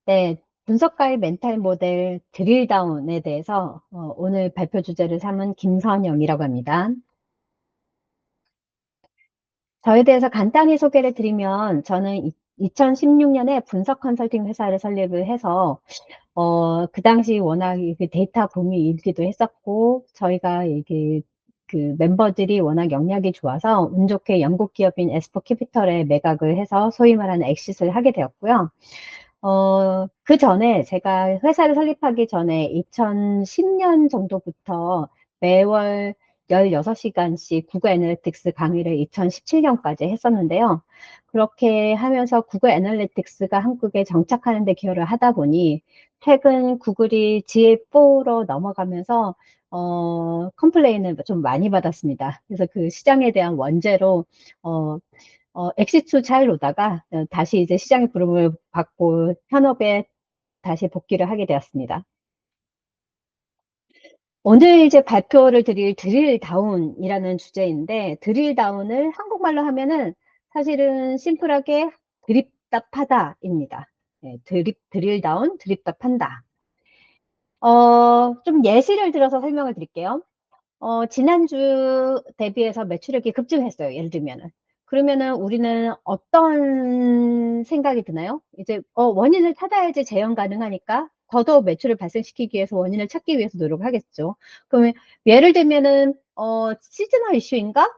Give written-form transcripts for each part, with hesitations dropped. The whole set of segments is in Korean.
네, 분석가의 멘탈 모델 드릴다운에 대해서 오늘 발표 주제를 삼은 김선영이라고 합니다. 저에 대해서 간단히 소개를 드리면 저는 2016년에 분석 컨설팅 회사를 설립을 해서 그 당시 워낙 그 데이터 붐이 일기도 했었고 저희가 이게 그 멤버들이 워낙 영향이 좋아서 운 좋게 영국 기업인 에스퍼 캐피털에 매각을 해서 소위 말하는 엑싯을 하게 되었고요. 그 전에 제가 회사를 설립하기 전에 2010년 정도부터 매월 16시간씩 구글 애널리틱스 강의를 2017년까지 했었는데요. 그렇게 하면서 구글 애널리틱스가 한국에 정착하는 데 기여를 하다 보니 최근 구글이 GA4로 넘어가면서 컴플레인을 좀 많이 받았습니다. 그래서 그 시장에 대한 원죄로 어, 엑시트 차일로다가 다시 이제 시장의 부름을 받고 현업에 다시 복귀를 하게 되었습니다. 오늘 이제 발표를 드릴 드릴다운이라는 주제인데 드릴다운을 한국말로 하면은 사실은 심플하게 드립답하다입니다. 네, 드릴다운, 드립답한다. 좀 예시를 들어서 설명을 드릴게요. 지난주 대비해서 매출액이 급증했어요. 예를 들면은. 그러면은 우리는 어떤 생각이 드나요? 이제, 원인을 찾아야지 재현 가능하니까 더더욱 매출을 발생시키기 위해서 원인을 찾기 위해서 노력을 하겠죠. 그러면 예를 들면은, 시즈널 이슈인가?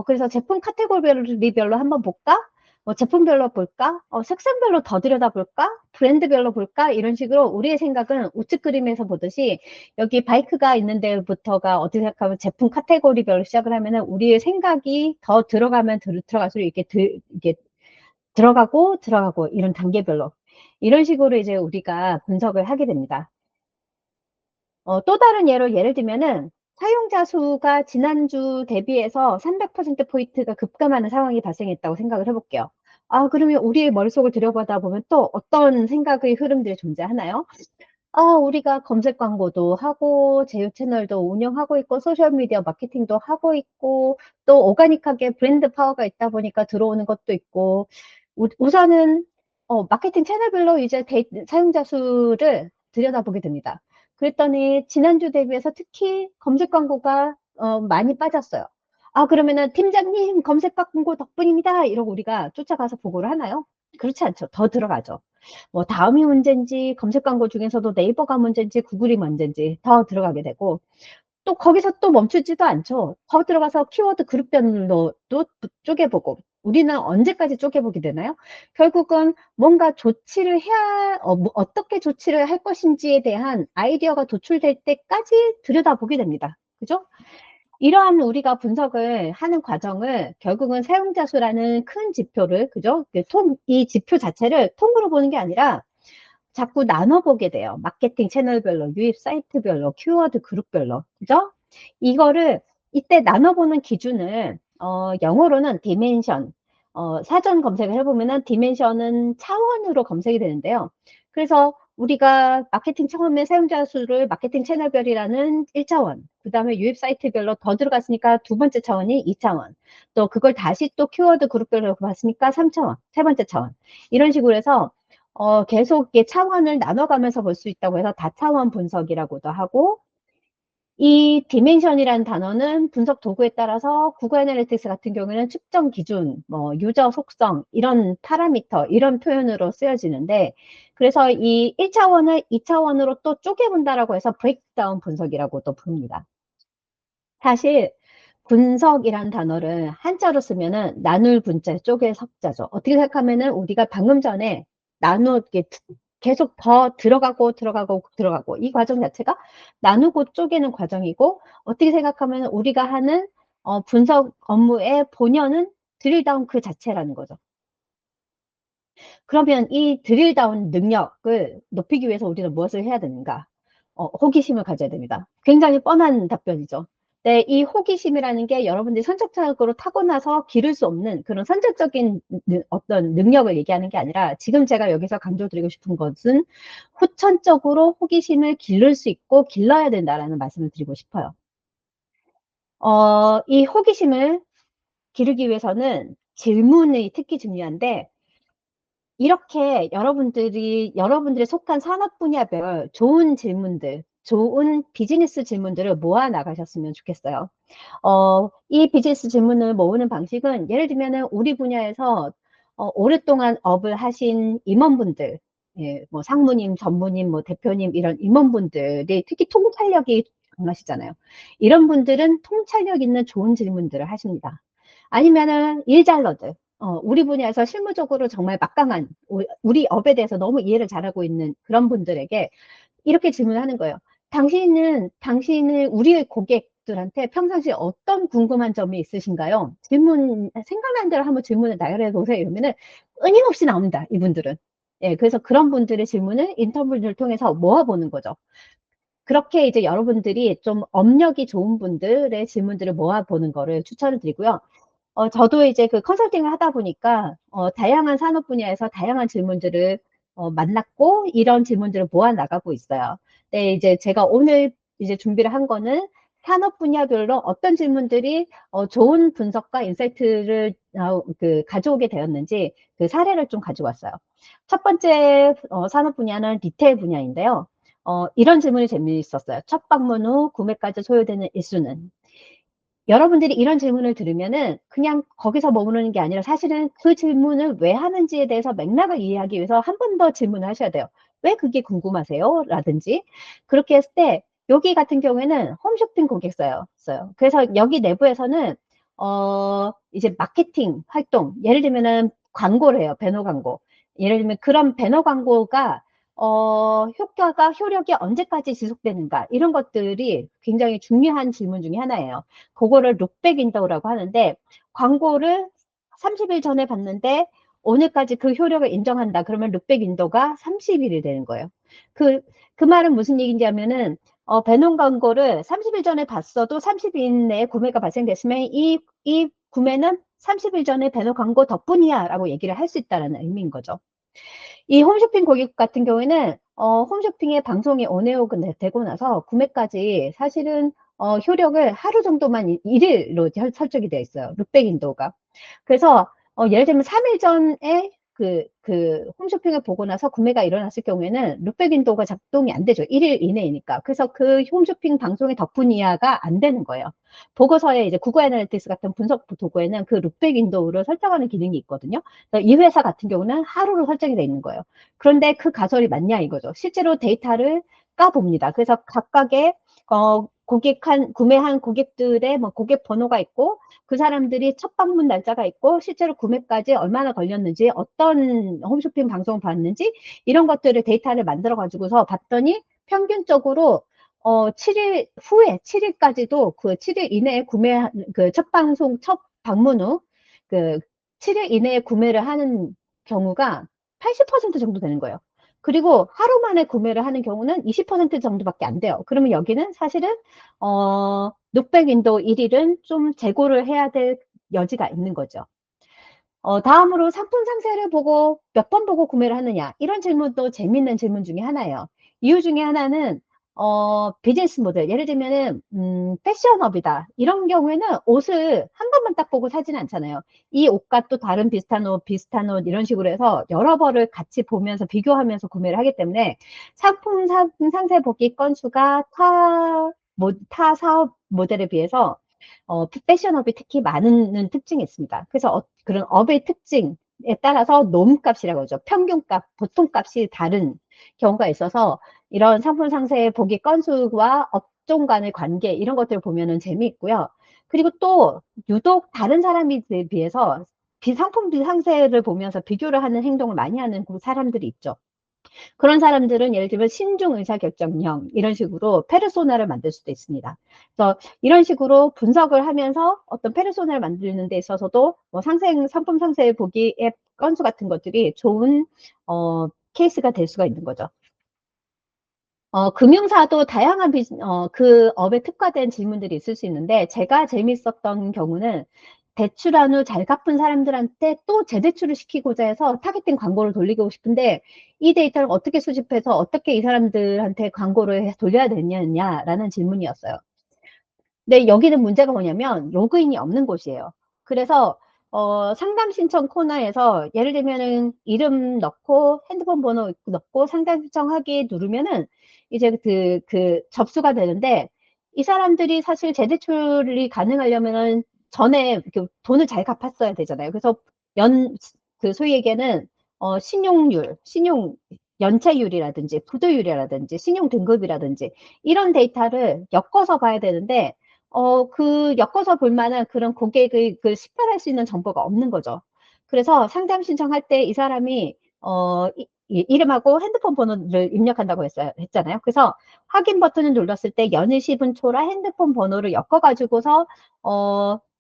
그래서 제품 카테고리별로 한번 볼까? 제품별로 볼까? 색상별로 더 들여다볼까? 브랜드별로 볼까? 이런 식으로 우리의 생각은 우측 그림에서 보듯이 여기 바이크가 있는 데부터가 어떻게 생각하면 제품 카테고리별로 시작을 하면은 우리의 생각이 더 들어가면 들어갈수록 이게 들어가고 이런 단계별로 이런 식으로 이제 우리가 분석을 하게 됩니다. 또 다른 예를 들면은 사용자 수가 지난주 대비해서 300%포인트가 급감하는 상황이 발생했다고 생각을 해볼게요. 아, 그러면 우리의 머릿속을 들여보다 보면 또 어떤 생각의 흐름들이 존재하나요? 우리가 검색 광고도 하고, 제휴 채널도 운영하고 있고, 소셜미디어 마케팅도 하고 있고, 또 오가닉하게 브랜드 파워가 있다 보니까 들어오는 것도 있고, 우선은, 마케팅 채널별로 이제 사용자 수를 들여다보게 됩니다. 그랬더니, 지난주 대비해서 특히 검색 광고가, 많이 빠졌어요. 아, 그러면은, 팀장님, 검색 광고 덕분입니다. 이러고 우리가 쫓아가서 보고를 하나요? 그렇지 않죠. 더 들어가죠. 뭐 다음이 문제인지 검색 광고 중에서도 네이버가 문제인지 구글이 문제인지 더 들어가게 되고 또 거기서 또 멈추지도 않죠. 더 들어가서 키워드 그룹별로 또 쪼개보고 우리는 언제까지 쪼개보게 되나요? 결국은 뭔가 조치를 해야 어떻게 조치를 할 것인지에 대한 아이디어가 도출될 때까지 들여다보게 됩니다. 그죠? 이러한 우리가 분석을 하는 과정을 결국은 사용자 수라는 큰 지표를, 그죠? 이 지표 자체를 통으로 보는 게 아니라 자꾸 나눠보게 돼요. 마케팅 채널별로, 유입 사이트별로, 키워드 그룹별로. 그죠? 이거를 이때 나눠보는 기준을, 영어로는 디멘션, 사전 검색을 해보면은 디멘션은 차원으로 검색이 되는데요. 그래서 우리가 마케팅 처음에 사용자 수를 마케팅 채널별이라는 1차원, 그 다음에 유입 사이트별로 더 들어갔으니까 두 번째 차원이 2차원, 또 그걸 다시 또 키워드 그룹별로 봤으니까 3차원, 세 번째 차원. 이런 식으로 해서 계속 이렇게 차원을 나눠가면서 볼 수 있다고 해서 다차원 분석이라고도 하고, 이 디멘션이라는 단어는 분석 도구에 따라서 구글 애널리틱스 같은 경우에는 측정 기준, 뭐 유저 속성, 이런 파라미터, 이런 표현으로 쓰여지는데, 그래서 이 1차원을 2차원으로 또 쪼개본다라고 해서 브레이크다운 분석이라고도 부릅니다. 사실 분석이란 단어를 한자로 쓰면은 나눌 분자, 쪼개 석자죠. 어떻게 생각하면은 우리가 방금 전에 나누게 계속 더 들어가고 이 과정 자체가 나누고 쪼개는 과정이고 어떻게 생각하면 우리가 하는 분석 업무의 본연은 드릴다운 그 자체라는 거죠. 그러면 이 드릴다운 능력을 높이기 위해서 우리는 무엇을 해야 되는가? 호기심을 가져야 됩니다. 굉장히 뻔한 답변이죠. 네, 이 호기심이라는 게 여러분들이 선천적으로 타고나서 기를 수 없는 그런 선천적인 어떤 능력을 얘기하는 게 아니라 지금 제가 여기서 강조드리고 싶은 것은 후천적으로 호기심을 기를 수 있고 길러야 된다라는 말씀을 드리고 싶어요. 이 호기심을 기르기 위해서는 질문이 특히 중요한데 이렇게 여러분들이 속한 산업 분야별 좋은 질문들, 좋은 비즈니스 질문들을 모아 나가셨으면 좋겠어요. 이 비즈니스 질문을 모으는 방식은 예를 들면은 우리 분야에서 오랫동안 업을 하신 임원분들, 예, 뭐 상무님, 전무님, 뭐 대표님 이런 임원분들이 특히 통찰력이 강하시잖아요. 이런 분들은 통찰력 있는 좋은 질문들을 하십니다. 아니면은 일잘러들, 우리 분야에서 실무적으로 정말 막강한 우리 업에 대해서 너무 이해를 잘하고 있는 그런 분들에게 이렇게 질문하는 거예요. 당신은 우리의 고객들한테 평상시에 어떤 궁금한 점이 있으신가요? 생각난 대로 한번 질문을 나열해 보세요. 이러면은 끊임없이 나옵니다. 이분들은. 예, 그래서 그런 분들의 질문을 인터뷰를 통해서 모아보는 거죠. 그렇게 이제 여러분들이 좀 업력이 좋은 분들의 질문들을 모아보는 거를 추천을 드리고요. 저도 이제 그 컨설팅을 하다 보니까 다양한 산업 분야에서 다양한 질문들을 만났고 이런 질문들을 모아 나가고 있어요. 네, 이제 제가 오늘 이제 준비를 한 거는 산업 분야별로 어떤 질문들이 좋은 분석과 인사이트를 가져오게 되었는지 그 사례를 좀 가져왔어요. 첫 번째 산업 분야는 리테일 분야인데요. 이런 질문이 재미있었어요. 첫 방문 후 구매까지 소요되는 일수는? 여러분들이 이런 질문을 들으면은 그냥 거기서 머무르는 게 아니라 사실은 그 질문을 왜 하는지에 대해서 맥락을 이해하기 위해서 한 번 더 질문을 하셔야 돼요. "왜 그게 궁금하세요?" 라든지. 그렇게 했을 때 여기 같은 경우에는 홈쇼핑 고객사였어요. 그래서 여기 내부에서는 이제 마케팅 활동, 예를 들면은 광고를 해요, 배너 광고. 예를 들면 그런 배너 광고가 효력이 언제까지 지속되는가, 이런 것들이 굉장히 중요한 질문 중에 하나예요. 그거를 룩백 윈도우라고 하는데, 광고를 30일 전에 봤는데 오늘까지 그 효력을 인정한다. 그러면 룩백 윈도우가 30일이 되는 거예요. 그 말은 무슨 얘기인지 하면은 배너 광고를 30일 전에 봤어도 30일 내에 구매가 발생됐으면 이 구매는 30일 전에 배너 광고 덕분이야 라고 얘기를 할 수 있다는 의미인 거죠. 이 홈쇼핑 고객 같은 경우에는 홈쇼핑의 방송이 온에어가 되고 나서 구매까지 사실은 효력을 하루 정도만, 일일로 설정이 되어 있어요. 룩백 윈도우가. 그래서 예를 들면 3일 전에 홈쇼핑을 보고 나서 구매가 일어났을 경우에는 룩백 윈도우가 작동이 안 되죠. 1일 이내이니까. 그래서 그 홈쇼핑 방송의 덕분이야가 안 되는 거예요. 보고서에 이제 구글 애널리틱스 같은 분석 도구에는 그 룩백 윈도우를 설정하는 기능이 있거든요. 이 회사 같은 경우는 하루로 설정이 돼 있는 거예요. 그런데 그 가설이 맞냐 이거죠. 실제로 데이터를 까봅니다. 그래서 각각의 구매한 고객들의 뭐 고객 번호가 있고, 그 사람들이 첫 방문 날짜가 있고, 실제로 구매까지 얼마나 걸렸는지, 어떤 홈쇼핑 방송을 봤는지, 이런 것들을 데이터를 만들어 가지고서 봤더니 평균적으로 7일 후에, 7일까지도 그 7일 이내에 첫 방문 후 그 7일 이내에 구매를 하는 경우가 80% 정도 되는 거예요. 그리고 하루 만에 구매를 하는 경우는 20% 정도밖에 안 돼요. 그러면 여기는 사실은 룩백 윈도우 1일은 좀 재고를 해야 될 여지가 있는 거죠. 다음으로 상품 상세를 보고 몇 번 보고 구매를 하느냐, 이런 질문도 재밌는 질문 중에 하나예요. 이유 중에 하나는 비즈니스 모델, 예를 들면은 패션업이다 이런 경우에는 옷을 한 번만 딱 보고 사지는 않잖아요. 이 옷과 또 다른 비슷한 옷 이런 식으로 해서 여러 벌을 같이 보면서 비교하면서 구매를 하기 때문에 상품 상세 보기 건수가 타 사업 모델에 비해서 패션업이 특히 많은 특징이 있습니다. 그래서 그런 업의 특징에 따라서 놈값이라고 하죠. 평균값, 보통값이 다른 경우가 있어서 이런 상품 상세 보기 건수와 업종 간의 관계, 이런 것들을 보면은 재미있고요. 그리고 또 유독 다른 사람에 비해서 상품 상세를 보면서 비교를 하는 행동을 많이 하는 사람들이 있죠. 그런 사람들은 예를 들면 신중 의사결정형 이런 식으로 페르소나를 만들 수도 있습니다. 그래서 이런 식으로 분석을 하면서 어떤 페르소나를 만드는 데 있어서도 뭐 상품 상세 보기 앱 건수 같은 것들이 좋은 케이스가 될 수가 있는 거죠. 금융사도 다양한 그 업에 특화된 질문들이 있을 수 있는데, 제가 재밌었던 경우는 대출한 후 잘 갚은 사람들한테 또 재대출을 시키고자 해서 타겟팅 광고를 돌리고 싶은데, 이 데이터를 어떻게 수집해서 어떻게 이 사람들한테 광고를 돌려야 되냐라는 질문이었어요. 근데 여기는 문제가 뭐냐면 로그인이 없는 곳이에요. 그래서 상담 신청 코너에서 예를 들면은 이름 넣고 핸드폰 번호 넣고 상담 신청하기 누르면은 이제 그 접수가 되는데, 이 사람들이 사실 재대출이 가능하려면은 전에 이렇게 돈을 잘 갚았어야 되잖아요. 그래서 소위 얘기하는 신용 연체율이라든지 부도율이라든지 신용 등급이라든지 이런 데이터를 엮어서 봐야 되는데, 그 엮어서 볼 만한 그런 고객의 그 식별할 수 있는 정보가 없는 거죠. 그래서 상담 신청할 때 이 사람이 이름하고 핸드폰 번호를 입력한다고 했잖아요. 그래서 확인 버튼을 눌렀을 때 연일시분초라 핸드폰 번호를 엮어 가지고서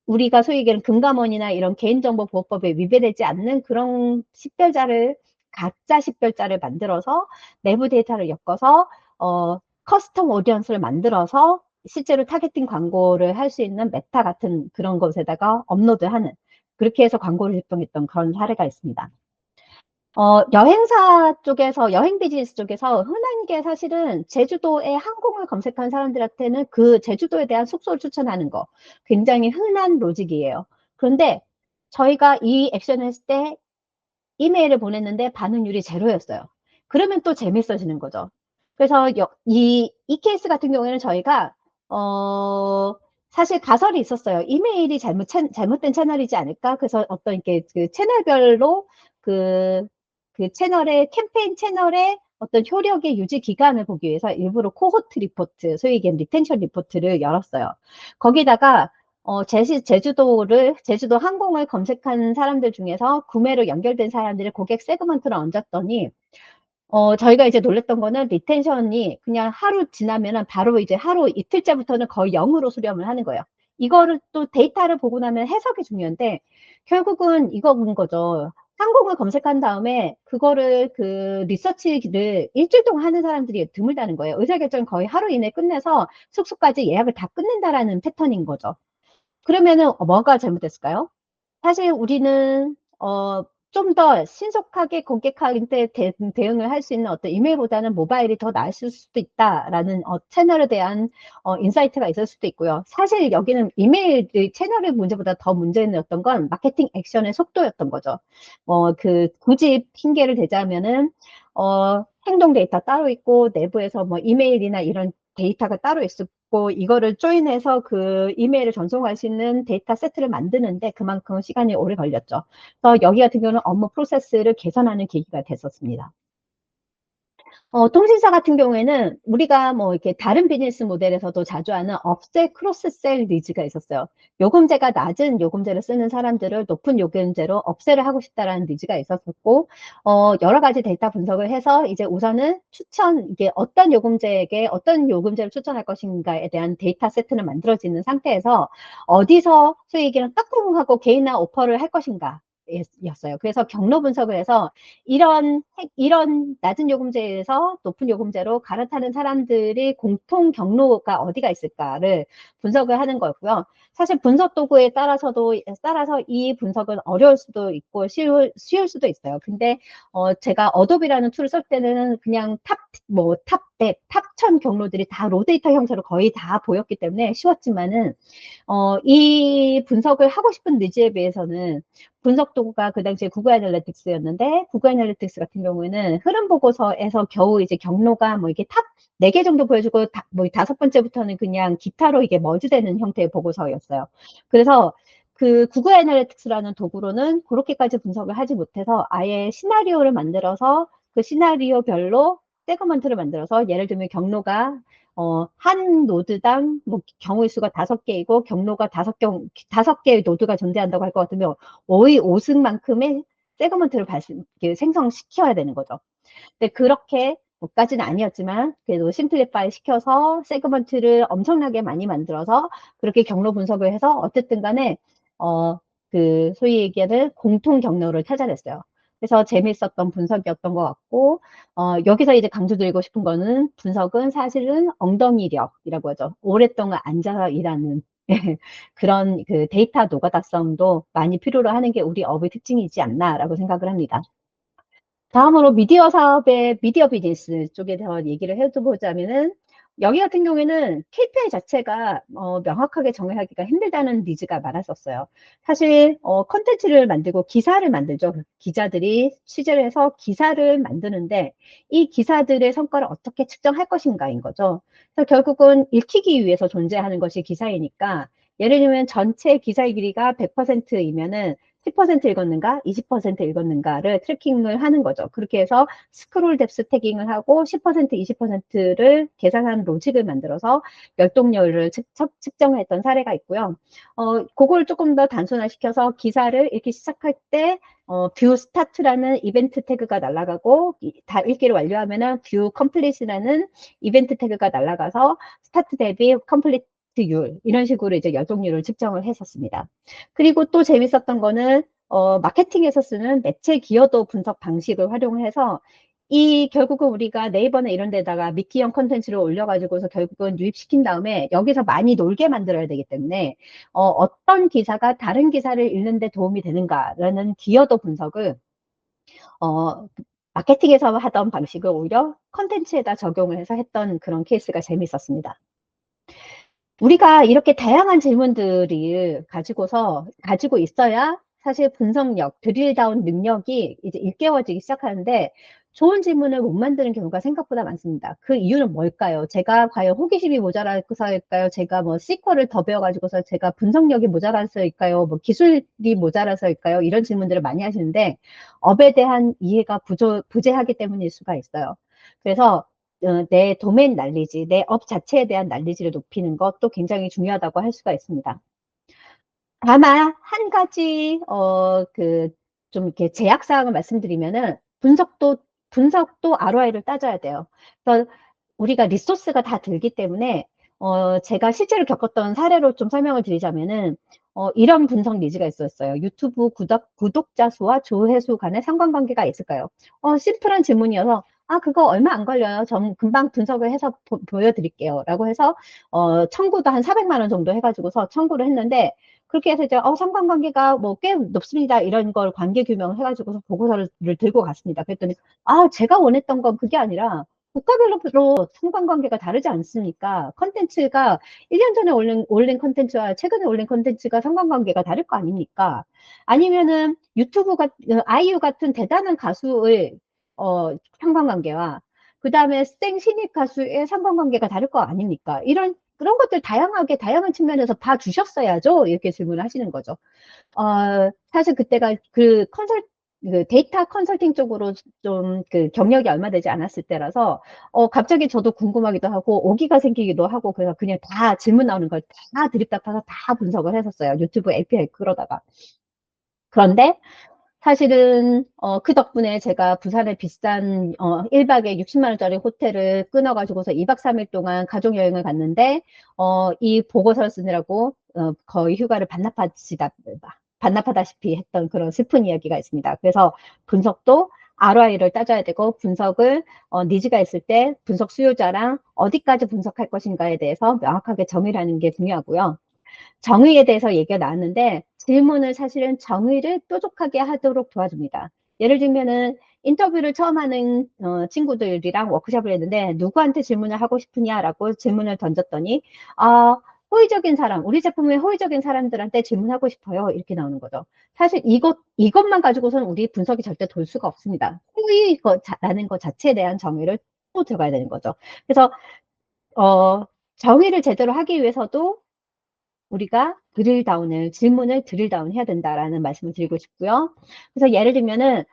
우리가 소위 얘기하는 금감원이나 이런 개인정보보호법에 위배되지 않는 그런 식별자를, 가짜 식별자를 만들어서 내부 데이터를 엮어서 커스텀 오디언스를 만들어서 실제로 타겟팅 광고를 할 수 있는 메타 같은 그런 것에다가 업로드하는, 그렇게 해서 광고를 집행했던 그런 사례가 있습니다. 여행사 쪽에서, 여행 비즈니스 쪽에서 흔한 게 사실은 제주도에 항공을 검색한 사람들한테는 그 제주도에 대한 숙소를 추천하는 거 굉장히 흔한 로직이에요. 그런데 저희가 이 액션을 했을 때 이메일을 보냈는데 반응률이 제로였어요. 그러면 또 재밌어지는 거죠. 그래서 이 케이스 같은 경우에는 저희가 사실 가설이 있었어요. 이메일이 잘못된 채널이지 않을까? 그래서 어떤 이렇게 그 채널별로 그, 그 채널의 캠페인 채널의 어떤 효력의 유지 기간을 보기 위해서 일부러 코호트 리포트, 소위 얘기하는 리텐션 리포트를 열었어요. 거기다가 제주도 항공을 검색한 사람들 중에서 구매로 연결된 사람들의 고객 세그먼트를 얹었더니, 저희가 이제 놀랬던 거는 리텐션이 그냥 하루 지나면은 바로 이제 하루 이틀째부터는 거의 0으로 수렴을 하는 거예요. 이거를 또 데이터를 보고 나면 해석이 중요한데, 결국은 이거 본 거죠. 항공을 검색한 다음에 그거를 리서치를 일주일 동안 하는 사람들이 드물다는 거예요. 의사결정을 거의 하루 이내에 끝내서 숙소까지 예약을 다 끊는다라는 패턴인 거죠. 그러면은 뭐가 잘못됐을까요? 사실 우리는 좀 더 신속하게 고객한테 대응을 할 수 있는 어떤 이메일보다는 모바일이 더 나았을 수도 있다라는 채널에 대한 인사이트가 있을 수도 있고요. 사실 여기는 이메일 채널의 문제보다 더 문제였던 건 마케팅 액션의 속도였던 거죠. 굳이 핑계를 대자면은 행동 데이터 따로 있고 내부에서 뭐 이메일이나 이런 데이터가 따로 있었고, 이거를 조인해서 그 이메일을 전송할 수 있는 데이터 세트를 만드는데 그만큼 시간이 오래 걸렸죠. 그래서 여기 같은 경우는 업무 프로세스를 개선하는 계기가 됐었습니다. 통신사 같은 경우에는 우리가 뭐 이렇게 다른 비즈니스 모델에서도 자주 하는 업셀 크로스셀 니즈가 있었어요. 요금제가 낮은 요금제를 쓰는 사람들을 높은 요금제로 업셀을 하고 싶다라는 니즈가 있었고, 여러 가지 데이터 분석을 해서 이제 우선은 이게 어떤 요금제에게 어떤 요금제를 추천할 것인가에 대한 데이터 세트는 만들어지는 상태에서 어디서 소위 얘기는 따끔하고 개인화 오퍼를 할 것인가 였어요. 그래서 경로 분석을 해서 이런 낮은 요금제에서 높은 요금제로 갈아타는 사람들이 공통 경로가 어디가 있을까를 분석을 하는 거고요. 사실 분석 도구에 따라서 이 분석은 어려울 수도 있고 쉬울 수도 있어요. 근데 제가 어도비라는 툴을 쓸 때는 그냥 탑 100, 탑 1000 경로들이 다 로데이터 형태로 거의 다 보였기 때문에 쉬웠지만은 이 분석을 하고 싶은 니즈에 비해서는 분석 도구가 그 당시에 구글 애널리틱스였는데, 구글 애널리틱스 같은 경우에는 흐름 보고서에서 겨우 이제 경로가 뭐 이게 탑 4개 정도 보여주고 뭐 5번째부터는 그냥 기타로 이게 머지되는 형태의 보고서였어요. 그래서 그 구글 애널리틱스라는 도구로는 그렇게까지 분석을 하지 못해서 아예 시나리오를 만들어서 그 시나리오별로 세그먼트를 만들어서, 예를 들면 경로가 한 노드당 뭐 경우의 수가 5개이고 경로가 5개의 노드가 존재한다고 할 것 같으면 5승만큼의 세그먼트를 생성시켜야 되는 거죠. 근데 그렇게 까지는 아니었지만 그래도 심플리파이 시켜서 세그먼트를 엄청나게 많이 만들어서 그렇게 경로 분석을 해서 어쨌든 간에 소위 얘기하는 공통 경로를 찾아냈어요. 그래서 재밌었던 분석이었던 것 같고, 여기서 이제 강조드리고 싶은 거는 분석은 사실은 엉덩이력이라고 하죠. 오랫동안 앉아서 일하는 그런 그 데이터 노가다성도 많이 필요로 하는 게 우리 업의 특징이지 않나라고 생각을 합니다. 다음으로 미디어 사업의 미디어 비즈니스 쪽에 대한 얘기를 해보자면은, 여기 같은 경우에는 KPI 자체가 명확하게 정의하기가 힘들다는 니즈가 많았었어요. 사실 컨텐츠를 만들고 기사를 만들죠. 기자들이 취재를 해서 기사를 만드는데 이 기사들의 성과를 어떻게 측정할 것인가인 거죠. 그래서 결국은 읽히기 위해서 존재하는 것이 기사이니까 예를 들면 전체 기사의 길이가 100%이면은 10% 읽었는가, 20% 읽었는가를 트래킹을 하는 거죠. 그렇게 해서 스크롤 뎁스 태깅을 하고 10%, 20%를 계산한 로직을 만들어서 열독률을 측정했던 사례가 있고요. 그걸 조금 더 단순화시켜서 기사를 읽기 시작할 때 뷰 스타트라는 이벤트 태그가 날아가고 다 읽기를 완료하면은 뷰 컴플릿이라는 이벤트 태그가 날아가서 스타트 대비 컴플리트 율 이런 식으로 이제 열독률을 측정을 했었습니다. 그리고 또 재밌었던 거는 마케팅에서 쓰는 매체 기여도 분석 방식을 활용해서 이 결국은 우리가 네이버나 이런 데다가 미끼형 컨텐츠를 올려가지고서 결국은 유입시킨 다음에 여기서 많이 놀게 만들어야 되기 때문에 어떤 기사가 다른 기사를 읽는데 도움이 되는가라는 기여도 분석을 어, 마케팅에서 하던 방식을 오히려 컨텐츠에다 적용을 해서 했던 그런 케이스가 재밌었습니다. 우리가 이렇게 다양한 질문들을 가지고 있어야 사실 분석력, 드릴다운 능력이 이제 일깨워지기 시작하는데 좋은 질문을 못 만드는 경우가 생각보다 많습니다. 그 이유는 뭘까요? 제가 과연 호기심이 모자라서일까요? 제가 뭐 SQL을 더 배워가지고서 제가 분석력이 모자라서일까요? 뭐 기술이 모자라서일까요? 이런 질문들을 많이 하시는데 업에 대한 이해가 부재하기 때문일 수가 있어요. 그래서 내 도메인 난리지, 내 업 자체에 대한 난리지를 높이는 것도 굉장히 중요하다고 할 수가 있습니다. 다만 한 가지 좀 이렇게 제약 사항을 말씀드리면은 분석도 ROI를 따져야 돼요. 그래서 우리가 리소스가 다 들기 때문에 제가 실제로 겪었던 사례로 좀 설명을 드리자면은 이런 분석 니즈가 있었어요. 유튜브 구독자 수와 조회수 간의 상관관계가 있을까요? 심플한 질문이어서 그거 얼마 안 걸려요. 전 금방 분석을 해서 보여드릴게요. 라고 해서 청구도 한 400만 원 정도 해가지고서 청구를 했는데 그렇게 해서 이제 상관관계가 뭐 꽤 높습니다. 이런 걸 관계 규명을 해가지고서 보고서를 들고 갔습니다. 그랬더니 제가 원했던 건 그게 아니라 국가별로 상관관계가 다르지 않습니까? 컨텐츠가 1년 전에 올린 컨텐츠와 최근에 올린 컨텐츠가 상관관계가 다를 거 아닙니까? 아니면은 아이유 같은 대단한 가수의 상관관계와 그 다음에 신입 가수의 상관관계가 다를 거 아닙니까? 그런 것들 다양한 측면에서 봐주셨어야죠. 이렇게 질문을 하시는 거죠. 사실 그때가 그 데이터 컨설팅 쪽으로 좀 그 경력이 얼마 되지 않았을 때라서, 갑자기 저도 궁금하기도 하고, 오기가 생기기도 하고, 그래서 그냥 다 질문 나오는 걸 다 드립답해서 다 분석을 했었어요. 유튜브 API 끌어다가. 그런데 사실은 그 덕분에 제가 부산에 비싼 1박에 60만 원짜리 호텔을 끊어가지고서 2박 3일 동안 가족여행을 갔는데 이 보고서를 쓰느라고 거의 휴가를 반납하다시피 했던 그런 슬픈 이야기가 있습니다. 그래서 분석도 ROI를 따져야 되고 분석을 니즈가 있을 때 분석 수요자랑 어디까지 분석할 것인가에 대해서 명확하게 정의라는 게 중요하고요. 정의에 대해서 얘기가 나왔는데 질문을 사실은 정의를 뾰족하게 하도록 도와줍니다. 예를 들면은 인터뷰를 처음 하는 친구들이랑 워크숍을 했는데 누구한테 질문을 하고 싶으냐라고 질문을 던졌더니 호의적인 사람, 우리 제품에 호의적인 사람들한테 질문하고 싶어요. 이렇게 나오는 거죠. 사실 이것만 가지고서는 우리 분석이 절대 돌 수가 없습니다. 호의라는 것 자체에 대한 정의를 또 들어가야 되는 거죠. 그래서 어, 정의를 제대로 하기 위해서도 우리가 질문을 드릴다운 해야 된다라는 말씀을 드리고 싶고요. 그래서 예를 들면은,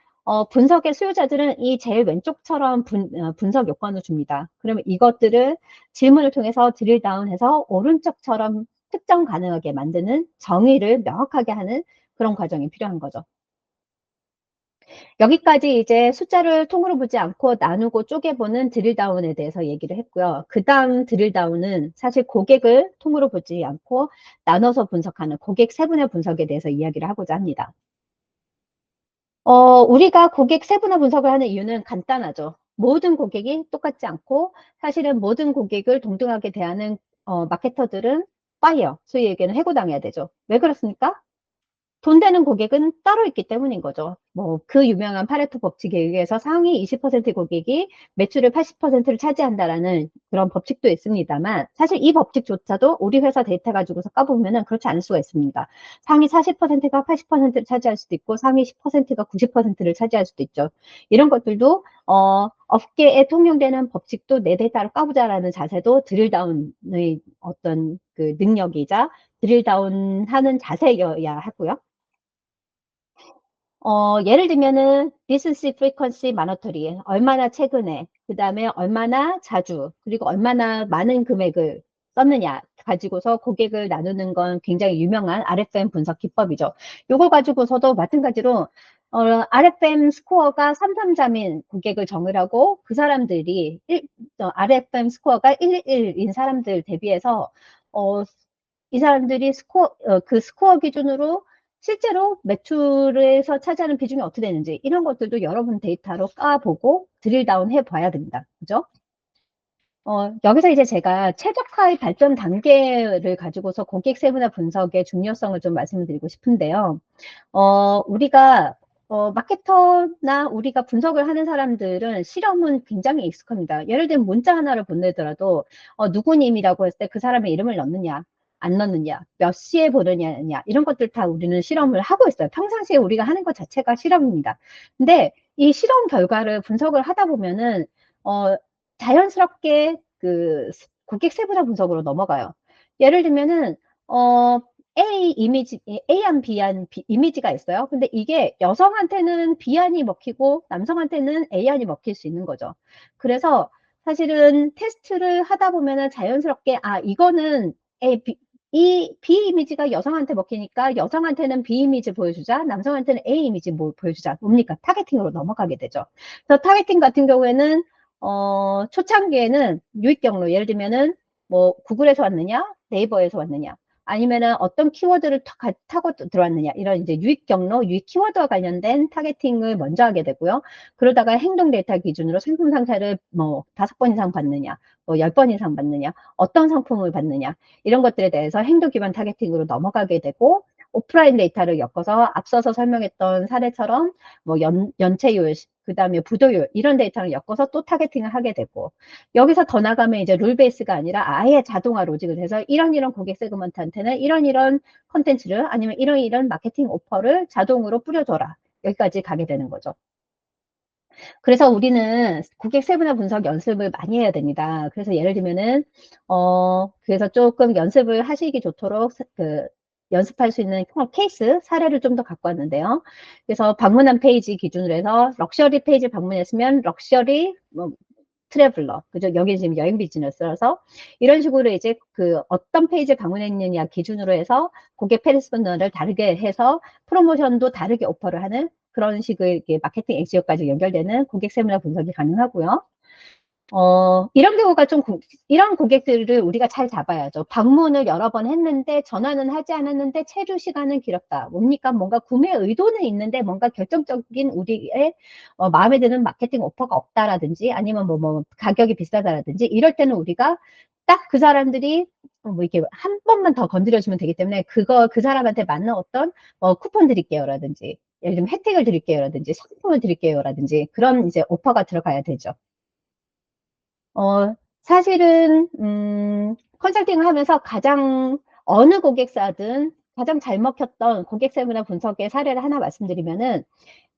분석의 수요자들은 이 제일 왼쪽처럼 분석 요건을 줍니다. 그러면 이것들을 질문을 통해서 드릴다운해서 오른쪽처럼 특정 가능하게 만드는 정의를 명확하게 하는 그런 과정이 필요한 거죠. 여기까지 이제 숫자를 통으로 보지 않고 나누고 쪼개보는 드릴다운에 대해서 얘기를 했고요. 그 다음 드릴다운은 사실 고객을 통으로 보지 않고 나눠서 분석하는 고객 세분화 분석에 대해서 이야기를 하고자 합니다. 우리가 고객 세분화 분석을 하는 이유는 간단하죠. 모든 고객이 똑같지 않고 사실은 모든 고객을 동등하게 대하는 마케터들은 파이어, 소위 얘기하는 해고당해야 되죠. 왜 그렇습니까? 돈 되는 고객은 따로 있기 때문인 거죠. 뭐 그 유명한 파레토 법칙에 의해서 상위 20% 고객이 매출의 80%를 차지한다라는 그런 법칙도 있습니다만, 사실 이 법칙조차도 우리 회사 데이터 가지고서 까보면은 그렇지 않을 수가 있습니다. 상위 40%가 80%를 차지할 수도 있고 상위 10%가 90%를 차지할 수도 있죠. 이런 것들도 업계에 통용되는 법칙도 내 데이터로 까보자라는 자세도 드릴다운의 어떤 그 능력이자 드릴다운 하는 자세여야 하고요. 예를 들면은 business frequency monitoring, 얼마나 최근에, 그 다음에 얼마나 자주, 그리고 얼마나 많은 금액을 썼느냐 가지고서 고객을 나누는 건 굉장히 유명한 RFM 분석 기법이죠. 요걸 가지고서도 마찬가지로 RFM 스코어가 333인 고객을 정의하고 그 사람들이 RFM 스코어가 111인 사람들 대비해서 어, 이 사람들이 그 스코어 기준으로 실제로 매출에서 차지하는 비중이 어떻게 되는지 이런 것들도 여러분 데이터로 까보고 드릴다운 해봐야 됩니다. 그죠? 여기서 이제 제가 최적화의 발전 단계를 가지고서 고객 세분화 분석의 중요성을 좀 말씀을 드리고 싶은데요. 우리가 마케터나 우리가 분석을 하는 사람들은 실험은 굉장히 익숙합니다. 예를 들면 문자 하나를 보내더라도 누구님이라고 했을 때 그 사람의 이름을 넣느냐 안 넣느냐, 몇 시에 보느냐, 이런 것들 다 우리는 실험을 하고 있어요. 평상시에 우리가 하는 것 자체가 실험입니다. 근데 이 실험 결과를 분석을 하다 보면은, 자연스럽게 그 고객 세분화 분석으로 넘어가요. 예를 들면은, A 이미지, A안 B안 이미지가 있어요. 근데 이게 여성한테는 B안이 먹히고 남성한테는 A안이 먹힐 수 있는 거죠. 그래서 사실은 테스트를 하다 보면은 자연스럽게, 이거는 이 B 이미지가 여성한테 먹히니까 여성한테는 B 이미지 보여주자, 남성한테는 A 이미지 보여주자. 뭡니까? 타겟팅으로 넘어가게 되죠. 그래서 타겟팅 같은 경우에는, 초창기에는 유입 경로, 예를 들면은, 뭐, 구글에서 왔느냐, 네이버에서 왔느냐, 아니면은 어떤 키워드를 타고 들어왔느냐, 이런 이제 유입 경로, 유입 키워드와 관련된 타겟팅을 먼저 하게 되고요. 그러다가 행동 데이터 기준으로 상품 상세를 뭐 5번 이상 받느냐, 뭐 10번 이상 받느냐, 어떤 상품을 받느냐, 이런 것들에 대해서 행동 기반 타겟팅으로 넘어가게 되고, 오프라인 데이터를 엮어서 앞서서 설명했던 사례처럼 뭐 연체율, 그 다음에 부도율, 이런 데이터를 엮어서 또 타겟팅을 하게 되고, 여기서 더 나가면 이제 룰 베이스가 아니라 아예 자동화 로직을 해서 이런 고객 세그먼트한테는 이런 컨텐츠를, 아니면 이런 마케팅 오퍼를 자동으로 뿌려줘라. 여기까지 가게 되는 거죠. 그래서 우리는 고객 세분화 분석 연습을 많이 해야 됩니다. 그래서 예를 들면은, 그래서 조금 연습을 하시기 좋도록 연습할 수 있는 케이스 사례를 좀 더 갖고 왔는데요. 그래서 방문한 페이지 기준으로 해서 럭셔리 페이지 방문했으면 럭셔리 뭐 트래블러, 그죠? 여기 지금 여행 비즈니스라서 이런 식으로 이제 그 어떤 페이지 방문했느냐 기준으로 해서 고객 페르소나를 다르게 해서 프로모션도 다르게 오퍼를 하는 그런 식의 마케팅 엑시오까지 연결되는 고객 세무나 분석이 가능하고요. 이런 경우가 이런 고객들을 우리가 잘 잡아야죠. 방문을 여러 번 했는데 전화는 하지 않았는데 체류 시간은 길었다. 뭡니까? 뭔가 구매 의도는 있는데 뭔가 결정적인 우리의 마음에 드는 마케팅 오퍼가 없다라든지 아니면 뭐 가격이 비싸다라든지 이럴 때는 우리가 딱 그 사람들이 뭐 이렇게 한 번만 더 건드려주면 되기 때문에 그 사람한테 맞는 어떤 쿠폰 드릴게요라든지 예를 들면 혜택을 드릴게요라든지 상품을 드릴게요라든지 그런 이제 오퍼가 들어가야 되죠. 사실은, 컨설팅을 하면서 어느 고객사든 가장 잘 먹혔던 고객 세분화 분석의 사례를 하나 말씀드리면은,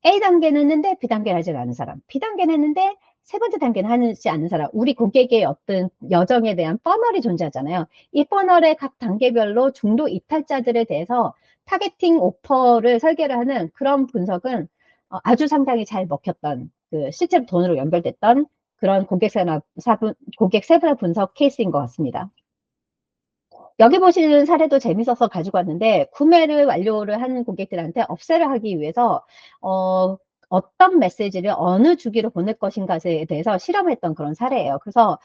A단계는 했는데 B단계를 하지 않은 사람, B단계는 했는데 세 번째 단계는 하지 않는 사람, 우리 고객의 어떤 여정에 대한 퍼널이 존재하잖아요. 이 퍼널의 각 단계별로 중도 이탈자들에 대해서 타겟팅 오퍼를 설계를 하는 그런 분석은 아주 상당히 잘 먹혔던, 실제로 돈으로 연결됐던 그런 고객 세분화 분석 케이스인 것 같습니다. 여기 보시는 사례도 재밌어서 가지고 왔는데, 구매를 완료를 한 고객들한테 업셀을 하기 위해서 어떤 메시지를 어느 주기로 보낼 것인가에 대해서 실험했던 그런 사례예요. 그래서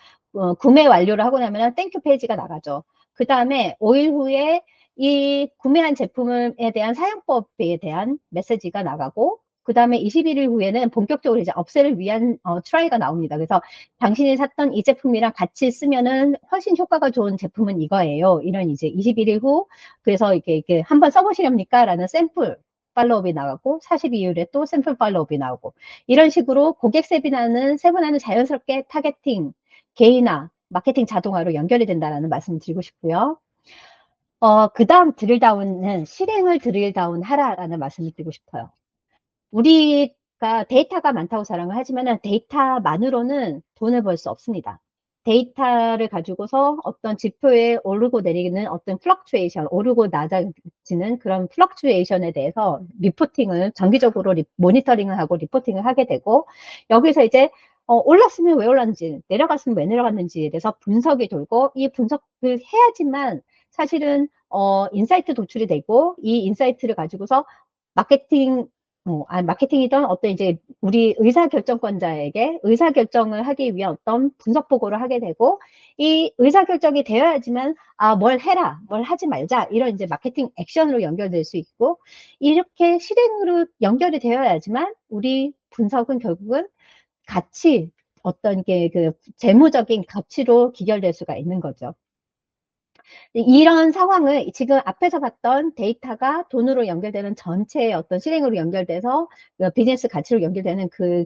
구매 완료를 하고 나면 땡큐 페이지가 나가죠. 그 다음에 5일 후에 이 구매한 제품에 대한 사용법에 대한 메시지가 나가고, 그 다음에 21일 후에는 본격적으로 이제 업셀을 위한 트라이가 나옵니다. 그래서 당신이 샀던 이 제품이랑 같이 쓰면은 훨씬 효과가 좋은 제품은 이거예요. 이런 이제 21일 후, 그래서 이게 한번 써보시렵니까? 라는 샘플 팔로업이 나가고, 42일에 또 샘플 팔로업이 나오고, 이런 식으로 고객 세분화는 자연스럽게 타겟팅, 개인화, 마케팅 자동화로 연결이 된다는 말씀을 드리고 싶고요. 그 다음 드릴다운은 실행을 드릴다운 하라라는 말씀을 드리고 싶어요. 우리가 데이터가 많다고 자랑을 하지만 데이터만으로는 돈을 벌 수 없습니다. 데이터를 가지고서 어떤 지표에 오르고 내리는 어떤 플럭추에이션, 오르고 낮아지는 그런 플럭추에이션에 대해서 리포팅을 정기적으로 모니터링을 하고 리포팅을 하게 되고, 여기서 이제 올랐으면 왜 올랐는지, 내려갔으면 왜 내려갔는지에 대해서 분석이 돌고, 이 분석을 해야지만 사실은 인사이트 도출이 되고, 이 인사이트를 가지고서 마케팅이든 어떤 이제 우리 의사결정권자에게 의사결정을 하기 위한 어떤 분석 보고를 하게 되고, 이 의사결정이 되어야지만, 뭘 해라, 뭘 하지 말자, 이런 이제 마케팅 액션으로 연결될 수 있고, 이렇게 실행으로 연결이 되어야지만 우리 분석은 결국은 가치, 어떤 게 그 재무적인 가치로 기결될 수가 있는 거죠. 이런 상황을 지금 앞에서 봤던 데이터가 돈으로 연결되는 전체의 어떤 실행으로 연결돼서 비즈니스 가치로 연결되는 그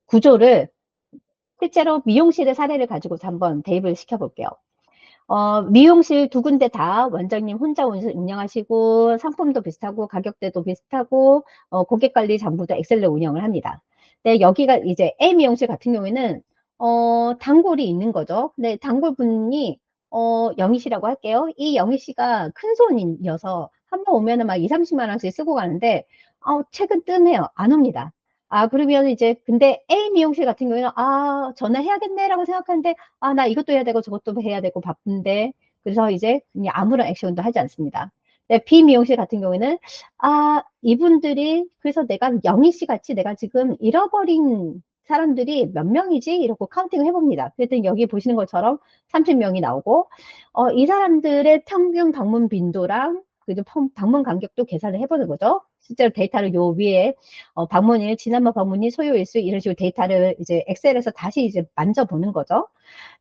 구조를 실제로 미용실의 사례를 가지고서 한번 대입을 시켜볼게요. 미용실 두 군데 다 원장님 혼자 운영하시고, 상품도 비슷하고, 가격대도 비슷하고, 고객 관리 전부 다 엑셀로 운영을 합니다. 근데 여기가 이제 A 미용실 같은 경우에는, 단골이 있는 거죠. 근데 단골분이, 영희 씨라고 할게요. 이 영희 씨가 큰 손이어서 한 번 오면은 막 2, 30만 원씩 쓰고 가는데, 최근 뜸해요. 안 옵니다. 그러면 이제, 근데 A 미용실 같은 경우에는, 전화해야겠네라고 생각하는데, 나 이것도 해야 되고 저것도 해야 되고 바쁜데, 그래서 이제 그냥 아무런 액션도 하지 않습니다. 네, B 미용실 같은 경우에는, 이분들이, 그래서 내가 영희 씨 같이 내가 지금 잃어버린 사람들이 몇 명이지? 이러고 카운팅을 해봅니다. 그랬더니 여기 보시는 것처럼 30명이 나오고, 이 사람들의 평균 방문 빈도랑 그죠? 방문 간격도 계산을 해보는 거죠. 실제로 데이터를 요 위에 방문일, 지난번 방문일, 소요일수 이런 식으로 데이터를 이제 엑셀에서 다시 이제 만져보는 거죠.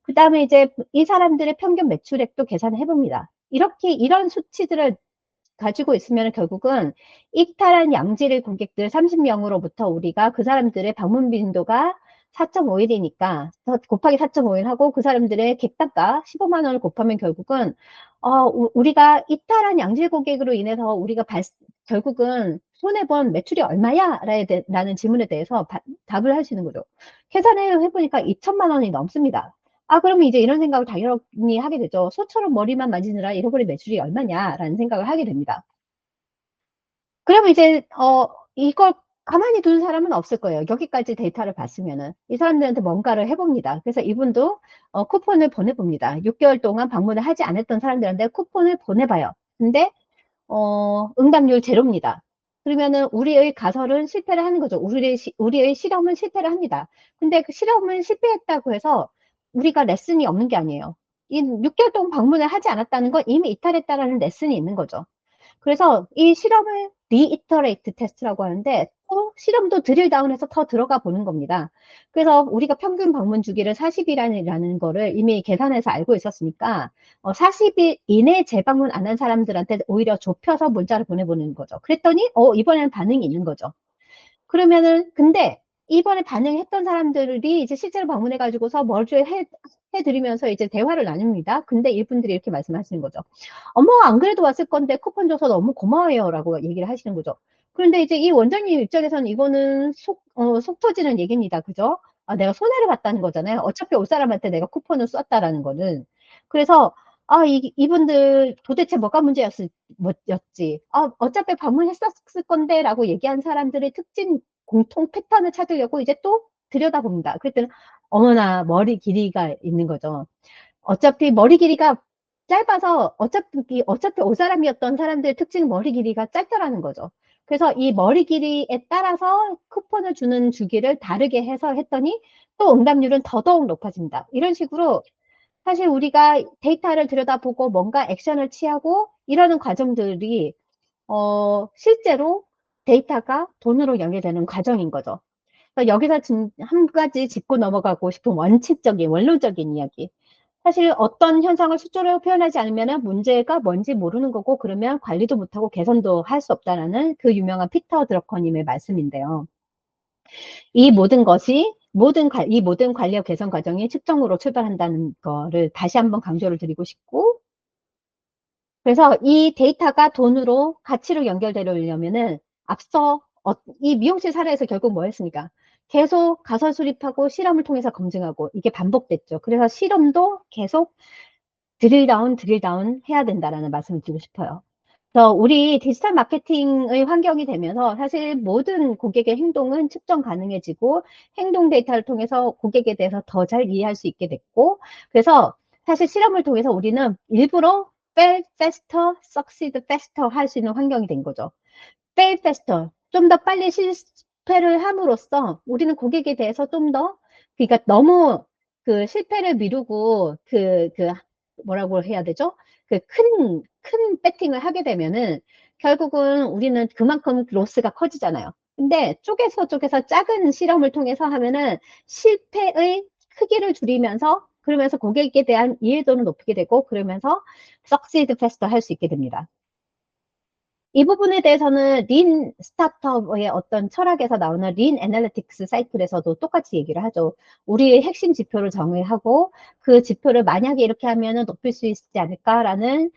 그 다음에 이제 이 사람들의 평균 매출액도 계산을 해봅니다. 이렇게 이런 수치들을 가지고 있으면 결국은 이탈한 양질의 고객들 30명으로부터 우리가 그 사람들의 방문 빈도가 4.5일이니까 곱하기 4.5일 하고 그 사람들의 객단가 15만 원을 곱하면 결국은 우리가 이탈한 양질 고객으로 인해서 우리가 결국은 손해본 매출이 얼마야? 라는 질문에 대해서 답을 하시는 거죠. 계산을 해보니까 2천만 원이 넘습니다. 그러면 이제 이런 생각을 당연히 하게 되죠. 소처럼 머리만 만지느라 잃어버린 매출이 얼마냐라는 생각을 하게 됩니다. 그러면 이제, 이걸 가만히 두는 사람은 없을 거예요. 여기까지 데이터를 봤으면은. 이 사람들한테 뭔가를 해봅니다. 그래서 이분도, 쿠폰을 보내봅니다. 6개월 동안 방문을 하지 않았던 사람들한테 쿠폰을 보내봐요. 근데, 응답률 제로입니다. 그러면은 우리의 가설은 실패를 하는 거죠. 우리의 실험은 실패를 합니다. 근데 그 실험은 실패했다고 해서 우리가 레슨이 없는 게 아니에요. 이 6개월 동안 방문을 하지 않았다는 건 이미 이탈했다라는 레슨이 있는 거죠. 그래서 이 실험을 리이터레이트 테스트라고 하는데 또 실험도 드릴 다운해서 더 들어가 보는 겁니다. 그래서 우리가 평균 방문 주기를 40일이라는 거를 이미 계산해서 알고 있었으니까 40일 이내 재방문 안 한 사람들한테 오히려 좁혀서 문자를 보내보는 거죠. 그랬더니 이번에는 반응이 있는 거죠. 그러면은 근데 이번에 반응했던 사람들이 이제 실제로 방문해 가지고서 뭐를 해드리면서 이제 대화를 나눕니다. 근데 이분들이 이렇게 말씀하시는 거죠. 어머, 안 그래도 왔을 건데 쿠폰 줘서 너무 고마워요 라고 얘기를 하시는 거죠. 그런데 이제 이 원장님 입장에서는 이거는 속 터지는 얘기입니다. 그죠? 내가 손해를 봤다는 거잖아요. 어차피 올 사람한테 내가 쿠폰을 쐈다라는 거는. 그래서 이분들 도대체 뭐가 문제였지? 어차피 방문했었을 건데 라고 얘기한 사람들의 특징, 공통 패턴을 찾으려고 이제 또 들여다봅니다. 그랬더니 어머나 머리 길이가 있는 거죠. 어차피 머리 길이가 짧아서 어차피 올 사람이었던 사람들의 특징 머리 길이가 짧다라는 거죠. 그래서 이 머리 길이에 따라서 쿠폰을 주는 주기를 다르게 해서 했더니 또 응답률은 더더욱 높아집니다. 이런 식으로 사실 우리가 데이터를 들여다보고 뭔가 액션을 취하고 이러는 과정들이 실제로 데이터가 돈으로 연결되는 과정인 거죠. 그래서 여기서 한 가지 짚고 넘어가고 싶은 원칙적인, 원론적인 이야기. 사실 어떤 현상을 숫자로 표현하지 않으면 문제가 뭔지 모르는 거고, 그러면 관리도 못하고 개선도 할 수 없다라는 그 유명한 피터 드러커님의 말씀인데요. 이 모든 것이 이 모든 관리업 개선 과정이 측정으로 출발한다는 거를 다시 한번 강조를 드리고 싶고, 그래서 이 데이터가 돈으로 가치로 연결되려면은 앞서 이 미용실 사례에서 결국 뭐 했습니까? 계속 가설 수립하고 실험을 통해서 검증하고 이게 반복됐죠. 그래서 실험도 계속 드릴 다운 해야 된다라는 말씀을 드리고 싶어요. 그래서 우리 디지털 마케팅의 환경이 되면서 사실 모든 고객의 행동은 측정 가능해지고 행동 데이터를 통해서 고객에 대해서 더 잘 이해할 수 있게 됐고, 그래서 사실 실험을 통해서 우리는 일부러 fail faster, succeed faster 할 수 있는 환경이 된 거죠. fail faster, 좀 더 빨리 실패를 함으로써 우리는 고객에 대해서 좀 더, 그러니까 너무 그 실패를 미루고 뭐라고 해야 되죠? 큰 배팅을 하게 되면은 결국은 우리는 그만큼 로스가 커지잖아요. 근데 쪼개서 작은 실험을 통해서 하면은 실패의 크기를 줄이면서, 그러면서 고객에 대한 이해도는 높이게 되고, 그러면서 succeed faster 할 수 있게 됩니다. 이 부분에 대해서는 린 스타트업의 어떤 철학에서 나오는 린 애널리틱스 사이클에서도 똑같이 얘기를 하죠. 우리의 핵심 지표를 정의하고 그 지표를 만약에 이렇게 하면 높일 수 있지 않을까라는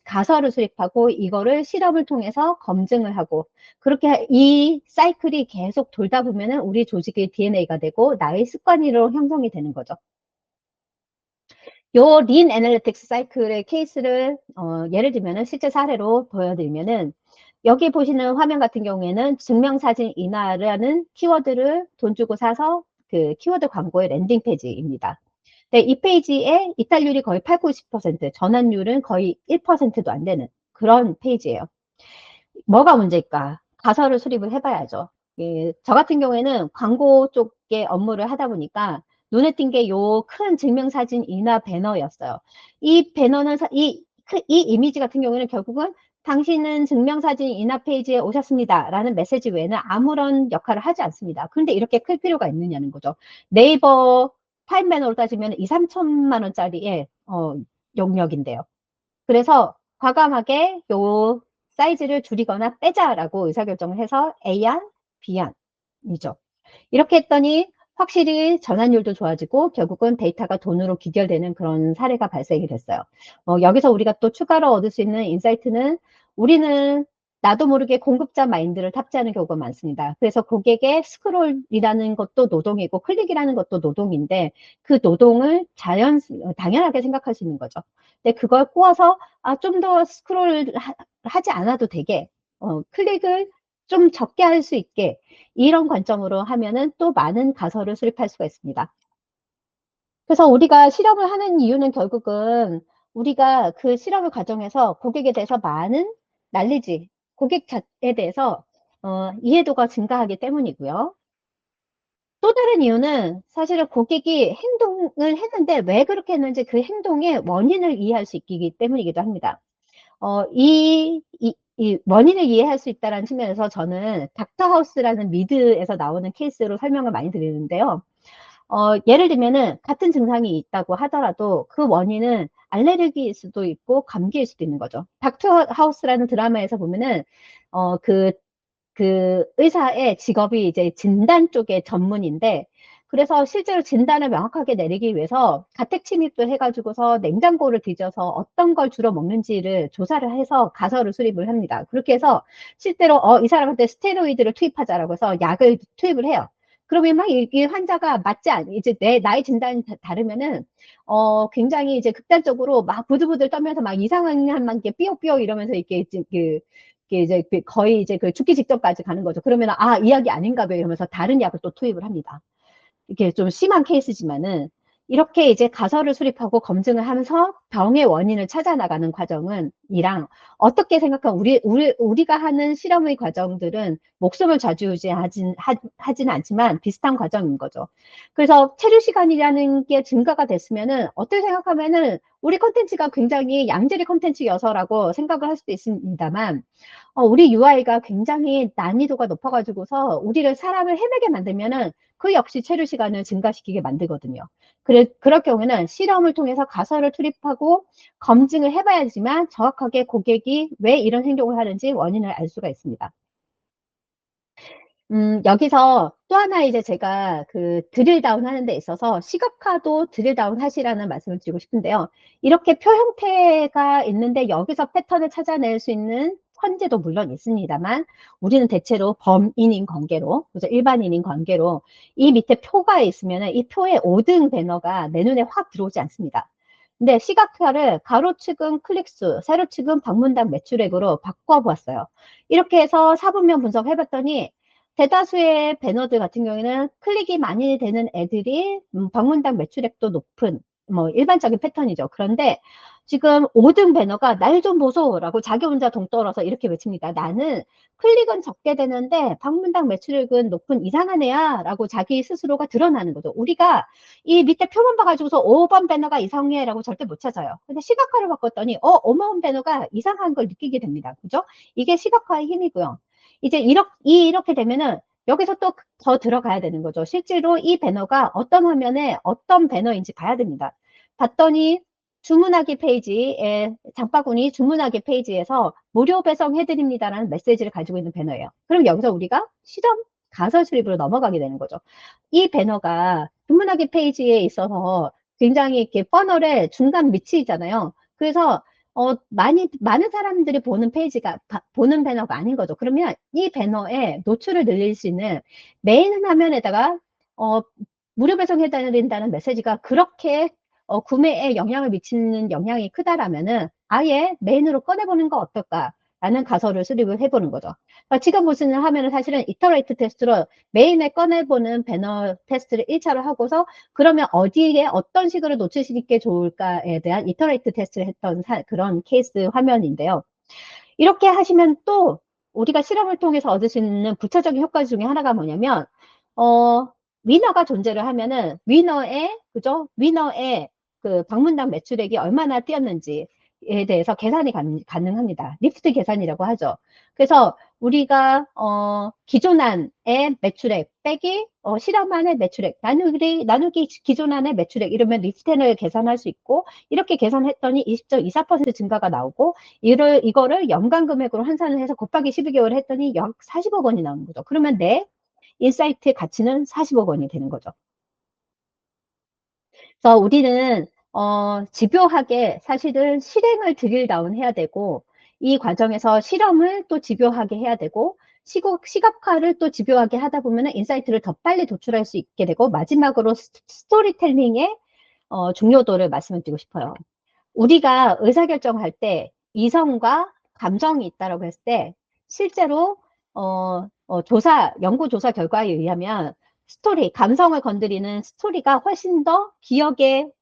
가설을 수립하고 이거를 실험을 통해서 검증을 하고, 그렇게 이 사이클이 계속 돌다 보면 우리 조직의 DNA가 되고 나의 습관으로 형성이 되는 거죠. 요 린 애널리틱스 사이클의 케이스를 예를 들면 실제 사례로 보여드리면은, 여기 보시는 화면 같은 경우에는 증명사진 인화라는 키워드를 돈 주고 사서 그 키워드 광고의 랜딩 페이지입니다. 네, 이 페이지에 이탈률이 거의 8, 90%, 전환율은 거의 1%도 안 되는 그런 페이지예요. 뭐가 문제일까? 가설을 수립을 해봐야죠. 예, 저 같은 경우에는 광고 쪽에 업무를 하다 보니까 눈에 띈 게 요 큰 증명사진 인화 배너였어요. 이 배너는 이 이미지 같은 경우에는 결국은 당신은 증명사진 인화 페이지에 오셨습니다 라는 메시지 외에는 아무런 역할을 하지 않습니다. 그런데 이렇게 클 필요가 있느냐는 거죠. 네이버 타임 배너로 따지면 2, 3천만 원짜리의 용역인데요. 그래서 과감하게 요 사이즈를 줄이거나 빼자라고 의사결정을 해서 A안, B안이죠. 이렇게 했더니 확실히 전환율도 좋아지고 결국은 데이터가 돈으로 귀결되는 그런 사례가 발생이 됐어요. 여기서 우리가 또 추가로 얻을 수 있는 인사이트는, 우리는 나도 모르게 공급자 마인드를 탑재하는 경우가 많습니다. 그래서 고객의 스크롤이라는 것도 노동이고 클릭이라는 것도 노동인데 그 노동을 당연하게 생각할 수 있는 거죠. 근데 그걸 꼬아서 좀 더 스크롤 하지 않아도 되게 클릭을 좀 적게 할 수 있게, 이런 관점으로 하면은 또 많은 가설을 수립할 수가 있습니다. 그래서 우리가 실험을 하는 이유는 결국은 우리가 그 실험을 과정에서 고객에 대해서 많은 난리지, 고객에 대해서 이해도가 증가하기 때문이고요. 또 다른 이유는 사실은 고객이 행동을 했는데 왜 그렇게 했는지 그 행동의 원인을 이해할 수 있기 때문이기도 합니다. 이 원인을 이해할 수 있다는 측면에서 저는 닥터 하우스라는 미드에서 나오는 케이스로 설명을 많이 드리는데요. 예를 들면은 같은 증상이 있다고 하더라도 그 원인은 알레르기일 수도 있고 감기일 수도 있는 거죠. 닥터 하우스라는 드라마에서 보면은 그 의사의 직업이 이제 진단 쪽의 전문인데, 그래서 실제로 진단을 명확하게 내리기 위해서 가택 침입도 해가지고서 냉장고를 뒤져서 어떤 걸 주로 먹는지를 조사를 해서 가설을 수립을 합니다. 그렇게 해서 실제로 이 사람한테 스테로이드를 투입하자라고 해서 약을 투입을 해요. 그러면 막 이 환자가 이제 나의 진단이 다르면은 굉장히 이제 극단적으로 막 부들부들 떨면서 막 이상한 게 삐걱삐걱 이러면서 이렇게 이제 거의 이제 그 죽기 직전까지 가는 거죠. 그러면 이 약이 아닌가 봐요 이러면서 다른 약을 또 투입을 합니다. 이게 좀 심한 케이스지만은, 이렇게 이제 가설을 수립하고 검증을 하면서 병의 원인을 찾아 나가는 과정은 이랑, 어떻게 생각하면 우리가 하는 실험의 과정들은 목숨을 하지는 않지만 비슷한 과정인 거죠. 그래서 체류 시간이라는 게 증가가 됐으면은 어떻게 생각하면은 우리 콘텐츠가 굉장히 양질의 콘텐츠여서라고 생각을 할 수도 있습니다만, 우리 UI가 굉장히 난이도가 높아가지고서 우리를 사람을 헤매게 만들면은 그 역시 체류 시간을 증가시키게 만들거든요. 그럴 경우에는 실험을 통해서 가설을 투입하고 검증을 해봐야지만 정확하게 고객이 왜 이런 행동을 하는지 원인을 알 수가 있습니다. 여기서 또 하나 이제 제가 그 드릴 다운 하는 데 있어서 시각화도 드릴 다운 하시라는 말씀을 드리고 싶은데요. 이렇게 표 형태가 있는데 여기서 패턴을 찾아낼 수 있는 천재도 물론 있습니다만 우리는 대체로 범인인 관계로, 그죠? 일반인인 관계로 이 밑에 표가 있으면 이 표의 5등 배너가 내 눈에 확 들어오지 않습니다. 근데 시각화를 가로축은 클릭수, 세로축은 방문당 매출액으로 바꿔보았어요. 이렇게 해서 사분면 분석해봤더니 대다수의 배너들 같은 경우에는 클릭이 많이 되는 애들이 방문당 매출액도 높은 뭐 일반적인 패턴이죠. 그런데 지금 5등 배너가 날 좀 보소라고 자기 혼자 동떨어서 이렇게 외칩니다. 나는 클릭은 적게 되는데 방문당 매출액은 높은 이상한 애야 라고 자기 스스로가 드러나는 거죠. 우리가 이 밑에 표만 봐가지고서 5번 배너가 이상해 라고 절대 못 찾아요. 근데 시각화를 바꿨더니 5번 배너가 이상한 걸 느끼게 됩니다. 그죠? 이게 시각화의 힘이고요. 이제 이렇게 되면은 여기서 또 더 들어가야 되는 거죠. 실제로 이 배너가 어떤 화면에 어떤 배너인지 봐야 됩니다. 봤더니 주문하기 페이지에 장바구니 주문하기 페이지에서 무료 배송 해드립니다라는 메시지를 가지고 있는 배너예요. 그럼 여기서 우리가 실험 가설 수립으로 넘어가게 되는 거죠. 이 배너가 주문하기 페이지에 있어서 굉장히 이렇게 퍼널의 중간 밑이잖아요. 그래서 많은 사람들이 보는 페이지가, 보는 배너가 아닌 거죠. 그러면 이 배너에 노출을 늘릴 수 있는 메인 화면에다가, 무료 배송해드린다는 메시지가 그렇게 구매에 영향을 미치는 영향이 크다라면은 아예 메인으로 꺼내보는 거 어떨까라는 가설을 수립을 해보는 거죠. 그러니까 지금 보시는 화면은 사실은 이터레이트 테스트로 메인에 꺼내보는 배너 테스트를 1차로 하고서 그러면 어디에 어떤 식으로 노출시키는 게 좋을까에 대한 이터레이트 테스트를 했던 그런 케이스 화면인데요. 이렇게 하시면 또 우리가 실험을 통해서 얻을 수 있는 부차적인 효과 중에 하나가 뭐냐면 위너가 존재를 하면은 그죠? 위너의 그 방문당 매출액이 얼마나 뛰었는지에 대해서 계산이 가능합니다. 리프트 계산이라고 하죠. 그래서 우리가 기존안의 매출액 빼기 실험안의 매출액 나누기 기존안의 매출액 이러면 리프트를 계산할 수 있고 이렇게 계산했더니 20.24% 증가가 나오고 이거를 연간 금액으로 환산을 해서 곱하기 12개월 했더니 약 40억 원이 나오는 거죠. 그러면 내 인사이트의 가치는 40억 원이 되는 거죠. 그래서 우리는 집요하게 사실은 실행을 드릴다운 해야 되고 이 과정에서 실험을 또 집요하게 해야 되고 시각화를 또 집요하게 하다 보면 인사이트를 더 빨리 도출할 수 있게 되고 마지막으로 스토리텔링의 중요도를 말씀을 드리고 싶어요. 우리가 의사결정할 때 이성과 감정이 있다고 했을 때 실제로 연구 조사 결과에 의하면 감성을 건드리는 스토리가 훨씬 더 기억이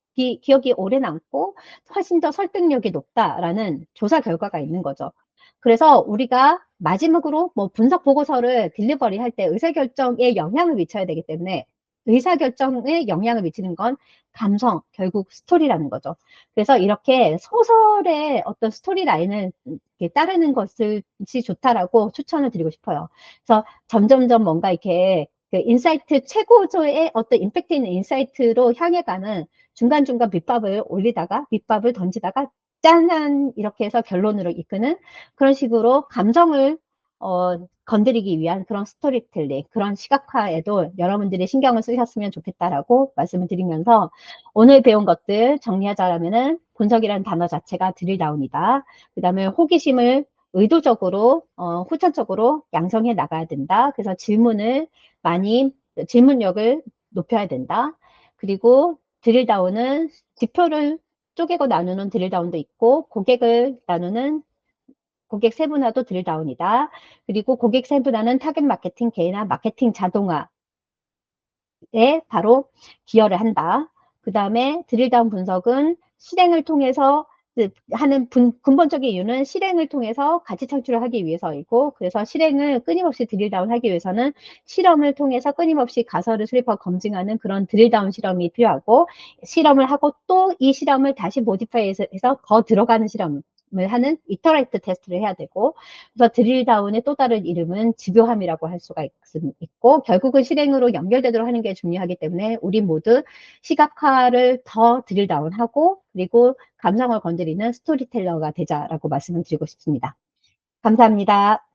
오래 남고 훨씬 더 설득력이 높다라는 조사 결과가 있는 거죠. 그래서 우리가 마지막으로 뭐 분석 보고서를 딜리버리 할 때 의사결정에 영향을 미쳐야 되기 때문에 의사결정에 영향을 미치는 건 감성, 결국 스토리라는 거죠. 그래서 이렇게 소설의 어떤 스토리 라인을 따르는 것이 좋다라고 추천을 드리고 싶어요. 그래서 점점점 뭔가 이렇게 그 인사이트 최고조의 어떤 임팩트 있는 인사이트로 향해 가는 중간중간 밑밥을 던지다가 짠한 이렇게 해서 결론으로 이끄는 그런 식으로 감정을 건드리기 위한 그런 스토리텔링, 그런 시각화에도 여러분들이 신경을 쓰셨으면 좋겠다라고 말씀을 드리면서 오늘 배운 것들 정리하자면은 분석이라는 단어 자체가 드릴다운이다. 그 다음에 호기심을 의도적으로, 후천적으로 양성해 나가야 된다. 그래서 질문력을 높여야 된다. 그리고 드릴다운은 지표를 쪼개고 나누는 드릴다운도 있고, 고객 세분화도 드릴다운이다. 그리고 고객 세분화는 타겟 마케팅, 개인화, 마케팅 자동화에 바로 기여를 한다. 그 다음에 드릴다운 분석은 실행을 통해서 하는 근본적인 이유는 실행을 통해서 가치 창출을 하기 위해서이고, 그래서 실행을 끊임없이 드릴다운 하기 위해서는 실험을 통해서 끊임없이 가설을 수립하고 검증하는 그런 드릴다운 실험이 필요하고, 실험을 하고 또 이 실험을 다시 모디파이해서 더 들어가는 실험을 하는 이터레이트 테스트를 해야 되고, 그래서 드릴다운의 또 다른 이름은 집요함이라고 할 수가 있고, 결국은 실행으로 연결되도록 하는 게 중요하기 때문에 우리 모두 시각화를 더 드릴다운하고, 그리고 감성을 건드리는 스토리텔러가 되자라고 말씀을 드리고 싶습니다. 감사합니다.